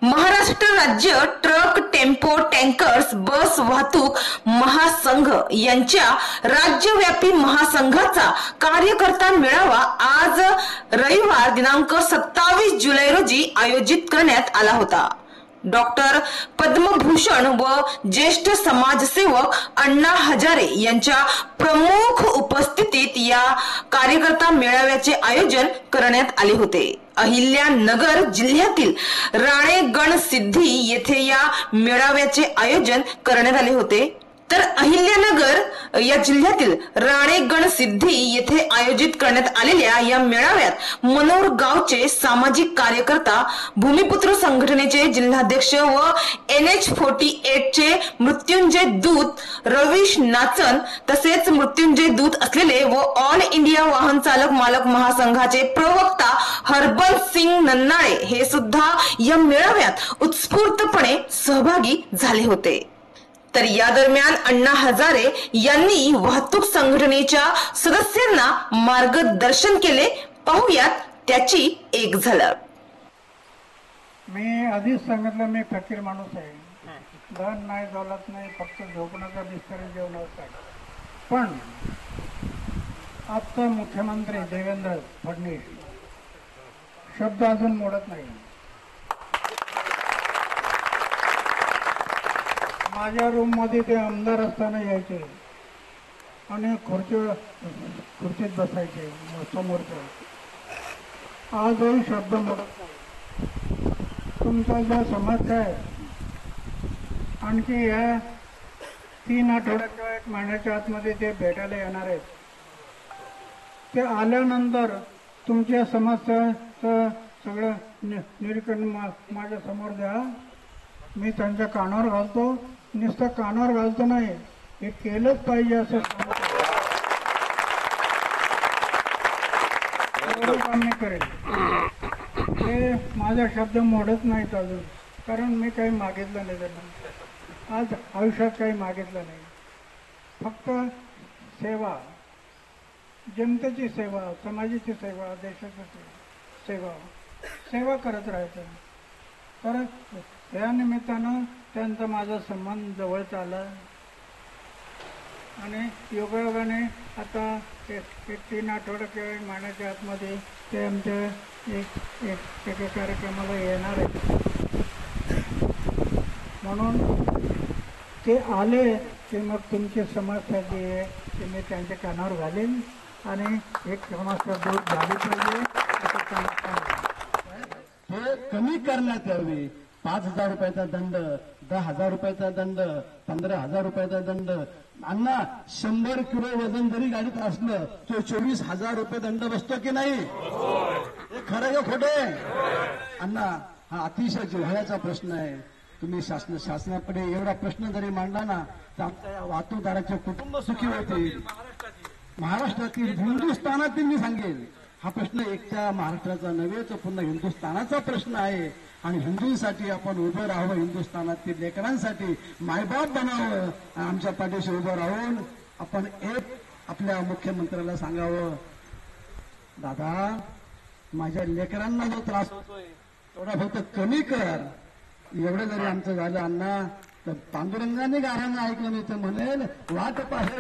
महाराष्ट्र राज्य truck tempo tankers बस वाहतूक महासंघ यांच्या राज्यव्यापी महासंघाचा कार्यकर्ता मेळावा आज रविवार दिनांक 27 जुलै रोजी आयोजित करण्यात आला होता. डॉक्टर पद्मभूषण व ज्येष्ठ समाजसेवक अण्णा हजारे यांच्या प्रमुख उपस्थितीत या कार्यकर्ता मेळाव्याचे आयोजन करण्यात आले होते. अहिल्यानगर जिल्ह्यातील राणेगणसिद्धी येथे या मेळाव्याचे आयोजन करण्यात आले होते. तर अहिल्यानगर या जिल्ह्यातील राणेगणसिद्धी येथे आयोजित करण्यात आलेल्या या मेळाव्यात मनोर गावचे सामाजिक कार्यकर्ता, भूमिपुत्र संघटनेचे जिल्हाध्यक्ष व NH48 चे मृत्युंजय दूत रवीश नाचन तसेच मृत्युंजय दूत असलेले व ऑल इंडिया वाहन चालक मालक महासंघाचे प्रवक्ता हरबल सिंग नन्नाळे हे सुद्धा या मेळाव्यात उत्स्फूर्तपणे सहभागी झाले होते. तर या दरम्यान अण्णा हजारे यांनी वाहतूक संघटनेच्या सदस्यांना मार्गदर्शन केले. पाहुयात त्याची एक झलक. मी आधीच सांगितलं, मी फकीर माणूस आहे. धन नाही, दौलत नाही, फक्त झोपण्याचा बिस्तर जेवणाचा आहे. पण आजचा मुख्यमंत्री देवेंद्र फडणवीस शब्द अजून मोडत नाही. माझ्या रूम मध्ये ते आमदार असताना यायचे आणि खुर्चीत बसायचे समोरचे. आजही शब्द मोडत नाही. तुमचा जो समाज आहे आणखी या 3 आठवड्यात किंवा 1 महिन्याच्या आतमध्ये ते भेटायला येणार आहेत. ते आल्यानंतर तुमच्या समस्याचं सगळं निरीक्षण माझ्या समोर द्या. मी त्यांच्या कानावर घालतो. नुसतं कानावर घालतो नाही, हे केलंच पाहिजे असं काम मी करेल. हे माझा शब्द मोडत नाहीत अजून, कारण मी काही मागितलं नाही त्यांना. आज आयुष्यात काही मागितलं नाही. फक्त सेवा, जनतेची सेवा, समाजाची सेवा, देशाची सेवा करत राहायचं. तर या निमित्तानं त्यांचा माझा संबंध जवळचा आला आणि योगायोगाने आता एक 3 आठवडे किंवा 1 महिन्याच्या आतमध्ये ते आमच्या एका कार्यक्रमाला येणार आहेत. म्हणून ते आले की मग तुमची समस्या जी आहे ती मी त्यांच्या कानावर घालेन आणि एक समस्या दूर झाली पाहिजे. हे कमी करण्यात यावी. 5,000 रुपयाचा दंड, 10,000 रुपयाचा दंड, 15,000 रुपयाचा दंड. अण्णा 100 किलो वजन जरी गाडीत असलं तो 24,000 रुपये दंड बसतो की नाही? हे खरं का खोटे? अण्णा, हा अतिशय जिव्हाळ्याचा प्रश्न आहे. तुम्ही शासनाकडे एवढा प्रश्न जरी मांडला ना तर आमच्या वाहतूकदाराचे कुटुंब सुखी होतील. महाराष्ट्रातील, हिंदुस्थानातील मी सांगेन, हा प्रश्न एकट्या महाराष्ट्राचा नव्हे तर पूर्ण हिंदुस्थानाचा प्रश्न आहे. आणि हिंदूंसाठी आपण उभं राहावं, हिंदुस्थानातील लेकरांसाठी मायबाप बनावं. आमच्या पाठीशी उभं राहून आपण आपल्या मुख्यमंत्र्याला सांगावं, दादा माझ्या लेकरांना जो त्रास होतोय तेवढा फक्त कमी कर. एवढं जरी आमचं झालं अण्णा तर पांडुरंगाने गाणं ऐकलं नाही तर म्हणेल वाट पाहे